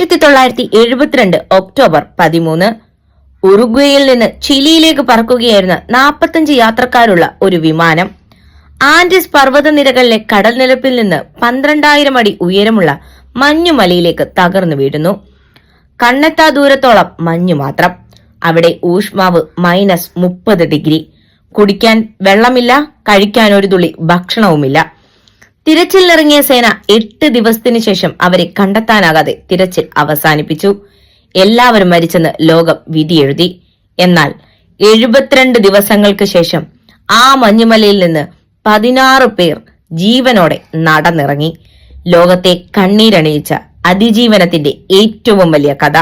1972 October 13 ഉറുഗ്വേയിൽ നിന്ന് ചിലിയിലേക്ക് പറക്കുകയായിരുന്ന 45 യാത്രക്കാരുള്ള ഒരു വിമാനം ആൻഡീസ് പർവ്വതനിരകളിലെ കടൽനിരപ്പിൽ നിന്ന് 12,000 അടി ഉയരമുള്ള മഞ്ഞുമലയിലേക്ക് തകർന്നു വീഴുന്നു. കണ്ണെത്താ ദൂരത്തോളം മഞ്ഞു മാത്രം. അവിടെ ഊഷ്മാവ് -30 ഡിഗ്രി. കുടിക്കാൻ വെള്ളമില്ല, കഴിക്കാൻ ഒരു തുള്ളി ഭക്ഷണവുമില്ല. തിരച്ചിലിറങ്ങിയ സേന 8 ദിവസത്തിനു ശേഷം അവരെ കണ്ടെത്താനാകാതെ തിരച്ചിൽ അവസാനിപ്പിച്ചു. എല്ലാവരും മരിച്ചെന്ന് ലോകം വിധിയെഴുതി. എന്നാൽ 72 ദിവസങ്ങൾക്ക് ശേഷം ആ മഞ്ഞുമലയിൽ നിന്ന് 16 പേർ ജീവനോടെ നടന്നിറങ്ങി. ലോകത്തെ കണ്ണീരണിയിച്ച അതിജീവനത്തിന്റെ ഏറ്റവും വലിയ കഥ.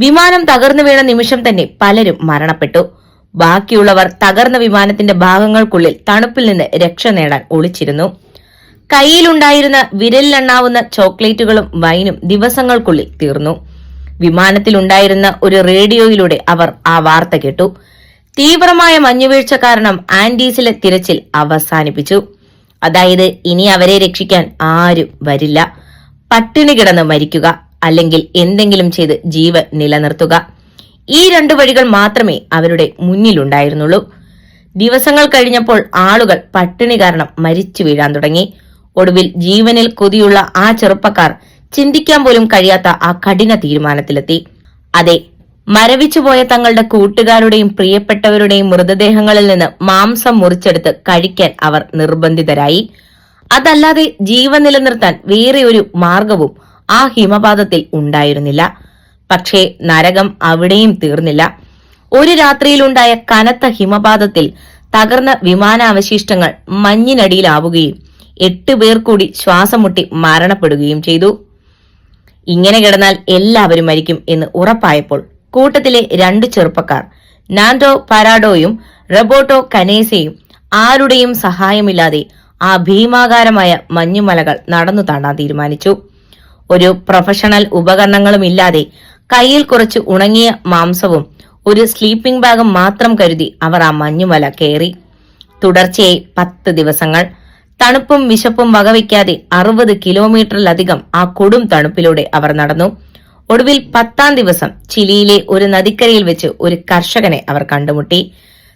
വിമാനം തകർന്നു വീണ നിമിഷം തന്നെ പലരും മരണപ്പെട്ടു. ബാക്കിയുള്ളവർ തകർന്ന വിമാനത്തിന്റെ ഭാഗങ്ങൾക്കുള്ളിൽ തണുപ്പിൽ നിന്ന് രക്ഷ നേടാൻ ഒളിച്ചിരുന്നു. കയ്യിലുണ്ടായിരുന്ന വിരലിലെണ്ണാവുന്ന ചോക്ലേറ്റുകളും വൈനും ദിവസങ്ങൾക്കുള്ളിൽ തീർന്നു. വിമാനത്തിലുണ്ടായിരുന്ന ഒരു റേഡിയോയിലൂടെ അവർ ആ വാർത്ത കേട്ടു. തീവ്രമായ മഞ്ഞുവീഴ്ച കാരണം ആൻഡീസിലെ തിരച്ചിൽ അവസാനിപ്പിച്ചു. അതായത് ഇനി അവരെ രക്ഷിക്കാൻ ആരും വരില്ല. പട്ടിണി കിടന്ന് മരിക്കുക, അല്ലെങ്കിൽ എന്തെങ്കിലും ചെയ്ത് ജീവൻ നിലനിർത്തുക. ഈ 2 വഴികൾ മാത്രമേ അവരുടെ മുന്നിലുണ്ടായിരുന്നുള്ളൂ. ദിവസങ്ങൾ കഴിഞ്ഞപ്പോൾ ആളുകൾ പട്ടിണി കാരണം മരിച്ചു വീഴാൻ തുടങ്ങി. ഒടുവിൽ ജീവനിൽ കൊതിയുള്ള ആ ചെറുപ്പക്കാർ ചിന്തിക്കാൻ പോലും കഴിയാത്ത ആ കഠിന തീരുമാനത്തിലെത്തി. അതെ, മരവിച്ചുപോയ തങ്ങളുടെ കൂട്ടുകാരുടെയും പ്രിയപ്പെട്ടവരുടെയും മൃതദേഹങ്ങളിൽ നിന്ന് മാംസം മുറിച്ചെടുത്ത് കഴിക്കാൻ അവർ നിർബന്ധിതരായി. അതല്ലാതെ ജീവൻ നിലനിർത്താൻ വേറെ ഒരു മാർഗവും ആ ഹിമപാതത്തിൽ ഉണ്ടായിരുന്നില്ല. പക്ഷേ നരകം അവിടെയും തീർന്നില്ല. ഒരു രാത്രിയിലുണ്ടായ കനത്ത ഹിമപാതത്തിൽ തകർന്ന വിമാനാവശിഷ്ടങ്ങൾ മഞ്ഞിനടിയിലാവുകയും 8 പേർ കൂടി ശ്വാസം മുട്ടി മരണപ്പെടുകയും ചെയ്തു. ഇങ്ങനെ കിടന്നാൽ എല്ലാവരും മരിക്കും എന്ന് ഉറപ്പായപ്പോൾ കൂട്ടത്തിലെ 2 ചെറുപ്പക്കാർ നാൻഡോ പരാഡോയും റോബർട്ടോ കനേസയും ആരുടെയും സഹായമില്ലാതെ ആ ഭീമാകാരമായ മഞ്ഞുമലകൾ നടന്നു താണ്ടാൻ തീരുമാനിച്ചു. ഒരു പ്രൊഫഷണൽ ഉപകരണങ്ങളും ഇല്ലാതെ കയ്യിൽ കുറച്ച് ഉണങ്ങിയ മാംസവും ഒരു സ്ലീപ്പിംഗ് ബാഗും മാത്രം കരുതി അവർ ആ മഞ്ഞുമല കയറി. തുടർച്ചയായി 10 ദിവസങ്ങൾ തണുപ്പും വിശപ്പും വകവയ്ക്കാതെ 60 കിലോമീറ്ററിലധികം ആ കൊടും തണുപ്പിലൂടെ അവർ നടന്നു. ഒടുവിൽ 10ാം ദിവസം ചിലിയിലെ ഒരു നദിക്കരയിൽ വെച്ച് ഒരു കർഷകനെ അവർ കണ്ടുമുട്ടി.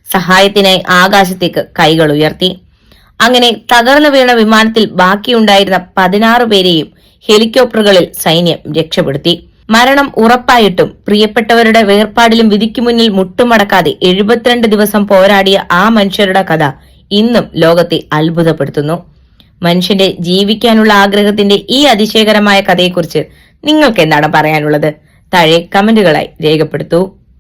സഹായത്തിനായി ആകാശത്തേക്ക് കൈകൾ ഉയർത്തി. അങ്ങനെ തകർന്നു വീണ വിമാനത്തിൽ ബാക്കിയുണ്ടായിരുന്ന 16 പേരെയും ഹെലികോപ്റ്ററുകളിൽ സൈന്യം രക്ഷപ്പെടുത്തി. മരണം ഉറപ്പായിട്ടും പ്രിയപ്പെട്ടവരുടെ വേർപാടിലും വിധിക്കു മുന്നിൽ മുട്ടുമടക്കാതെ 72 ദിവസം പോരാടിയ ആ മനുഷ്യരുടെ കഥ ഇന്നും ലോകത്തെ അത്ഭുതപ്പെടുത്തുന്നു. മനുഷ്യന്റെ ജീവിക്കാനുള്ള ആഗ്രഹത്തിന്റെ ഈ അതിശയകരമായ കഥയെക്കുറിച്ച് നിങ്ങൾക്ക് എന്താണ് പറയാനുള്ളത്? താഴെ കമന്റുകളായി രേഖപ്പെടുത്തൂ.